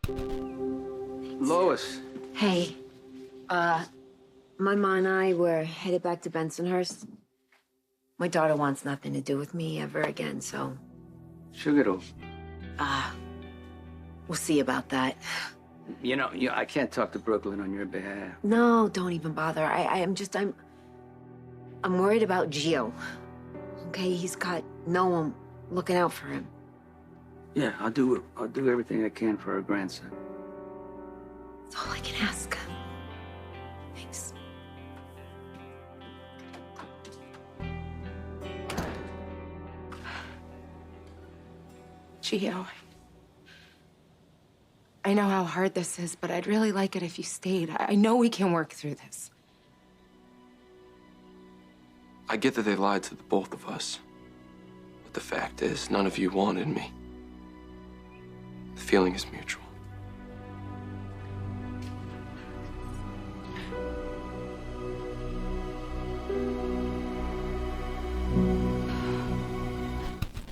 Lois. Hey, my mom and I were headed back to Bensonhurst. My daughter wants nothing to do with me ever again, so... Sugaro. We'll see about that. You know, I can't talk to Brook Lynn on your behalf. No, don't even bother. I'm worried about Gio. Okay, he's got no one looking out for him. Yeah, I'll do everything I can for our grandson. That's all I can ask. Thanks. Gio, I know how hard this is, but I'd really like it if you stayed. I know we can work through this. I get that they lied to the both of us. But the fact is, none of you wanted me. The feeling is mutual.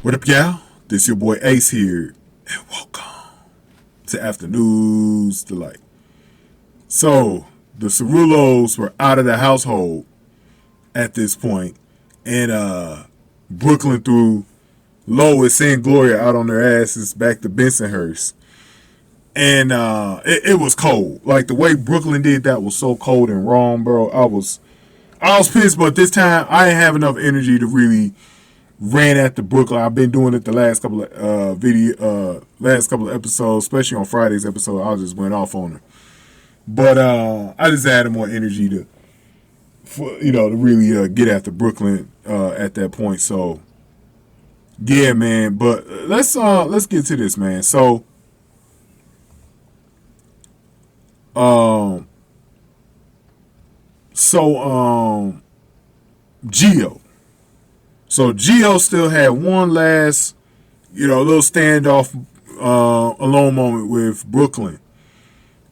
What up, y'all? This your boy Ace here, and welcome to Afternoons Delight. So, the Cerullos were out of the household at this point, and Brook Lynn threw Lois and Gloria out on their asses back to Bensonhurst. And it was cold. Like, the way Brook Lynn did that was so cold and wrong, bro. I was pissed, but this time I didn't have enough energy to really ran at the Brook Lynn. I've been doing it the last couple of last couple of episodes, especially on Friday's episode. I just went off on her, but I just added more energy to really get after Brook Lynn at that point. So yeah, man. But let's get to this, man. So Gio. So Gio still had one last, little standoff, alone moment with Brook Lynn.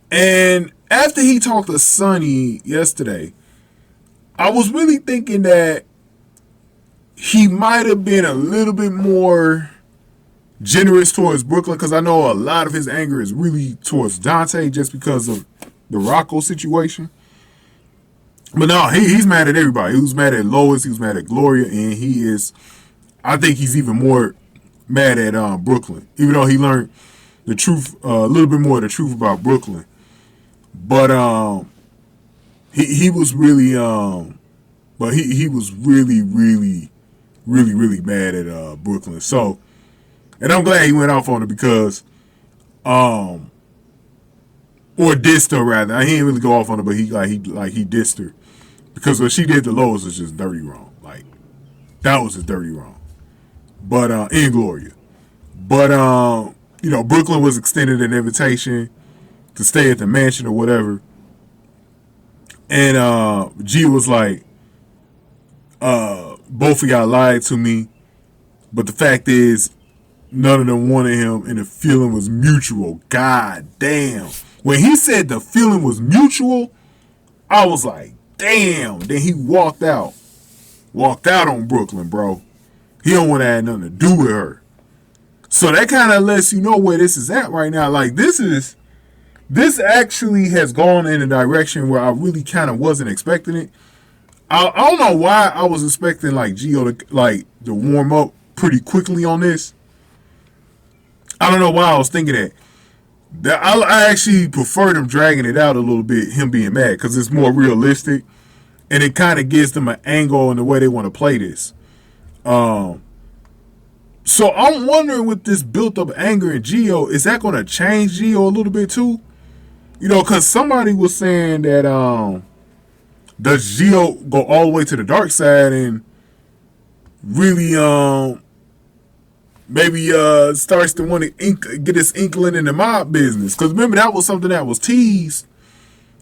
And after he talked to Sonny yesterday, I was really thinking that he might have been a little bit more generous towards Brook Lynn, because I know a lot of his anger is really towards Dante just because of the Rocco situation. But no, he's mad at everybody. He was mad at Lois. He was mad at Gloria. And I think he's even more mad at Brook Lynn. Even though he learned the truth, a little bit more of the truth about Brook Lynn. But he was really, he was really, really, really, really mad at Brook Lynn. So, and I'm glad he went off on her because, or dissed her rather. He didn't really go off on her, but he dissed her. Because what she did to Lois was just dirty wrong. Like, that was just dirty wrong. But, in Gloria. But, Brook Lynn was extended an invitation to stay at the mansion or whatever. And, G was like, both of y'all lied to me. But the fact is, none of them wanted him and the feeling was mutual. God damn. When he said the feeling was mutual, I was like, damn. Then he walked out on Brook Lynn, bro. He don't want to have nothing to do with her. So that kind of lets you know where this is at right now. Like, this actually has gone in a direction where I really kind of wasn't expecting it. I don't know why I was expecting like Gio to warm up pretty quickly on this. I don't know why I was thinking that. I actually prefer them dragging it out a little bit, him being mad, because it's more realistic, and it kind of gives them an angle in the way they want to play this. So I'm wondering, with this built-up anger in Gio, is that going to change Gio a little bit too? Because somebody was saying that does Gio go all the way to the dark side and really maybe starts to want to get his inkling in the mob business. Because remember, that was something that was teased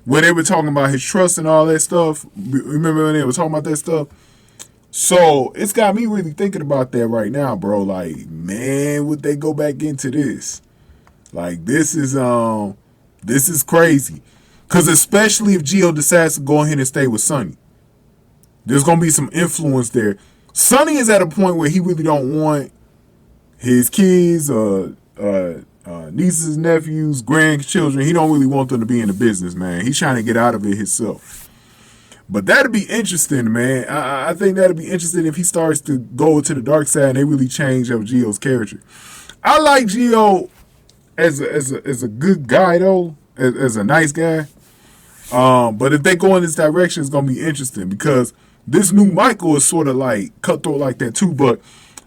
when they were talking about his trust and all that stuff. Remember when they were talking about that stuff? So it's got me really thinking about that right now, bro. Like, man, would they go back into this? Like, this is crazy. Because especially if Gio decides to go ahead and stay with Sonny, there's going to be some influence there. Sonny is at a point where he really don't want his kids or nieces, nephews, grandchildren. He don't really want them to be in the business, man. He's trying to get out of it himself. But that'd be interesting, man. I think that'd be interesting if he starts to go to the dark side and they really change up Gio's character. I like Gio as a good guy though, as a nice guy. But if they go in this direction, it's gonna be interesting because this new Michael is sort of like cutthroat like that too. But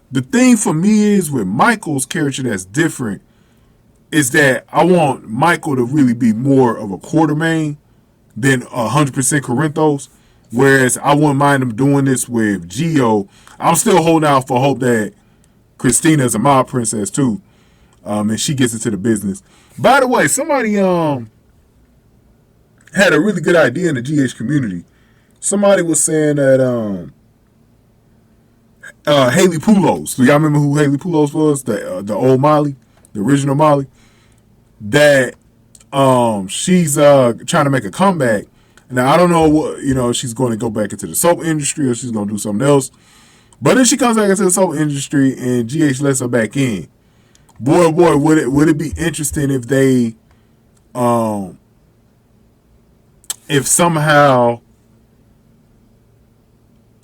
the thing for me is with Michael's character that's different is that I want Michael to really be more of a Quartermaine than 100% Corinthos. Whereas I wouldn't mind him doing this with Gio. I'm still holding out for hope that Christina is a mob princess too. And she gets into the business. By the way, somebody had a really good idea in the GH community. Somebody was saying that Haley Poulos. Do y'all remember who Haley Poulos was? The old Molly, the original Molly. That she's trying to make a comeback. Now I don't know what she's going to go back into the soap industry or she's going to do something else. But then she comes back into the soap industry and GH lets her back in. Boy, would it be interesting if they if somehow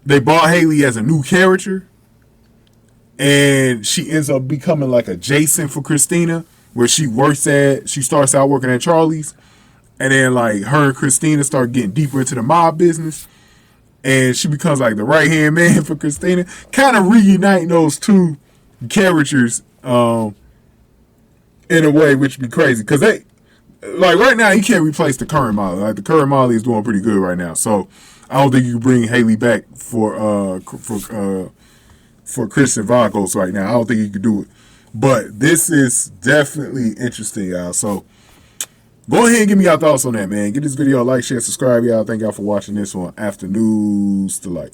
they bought Haley as a new character and she ends up becoming like a Jason for Christina, where she starts out working at Charlie's, and then like her and Christina start getting deeper into the mob business, and she becomes like the right-hand man for Christina, kind of reuniting those two characters in a way, which would be crazy, because they, like right now, you can't replace the current Molly. Like the current Molly is doing pretty good right now, so I don't think you can bring Haley back for Christian Vagos right now. I don't think you could do it. But this is definitely interesting, y'all. So go ahead and give me your thoughts on that, man. Give this video a like, share, subscribe, y'all. Thank y'all for watching this one. After News to Light.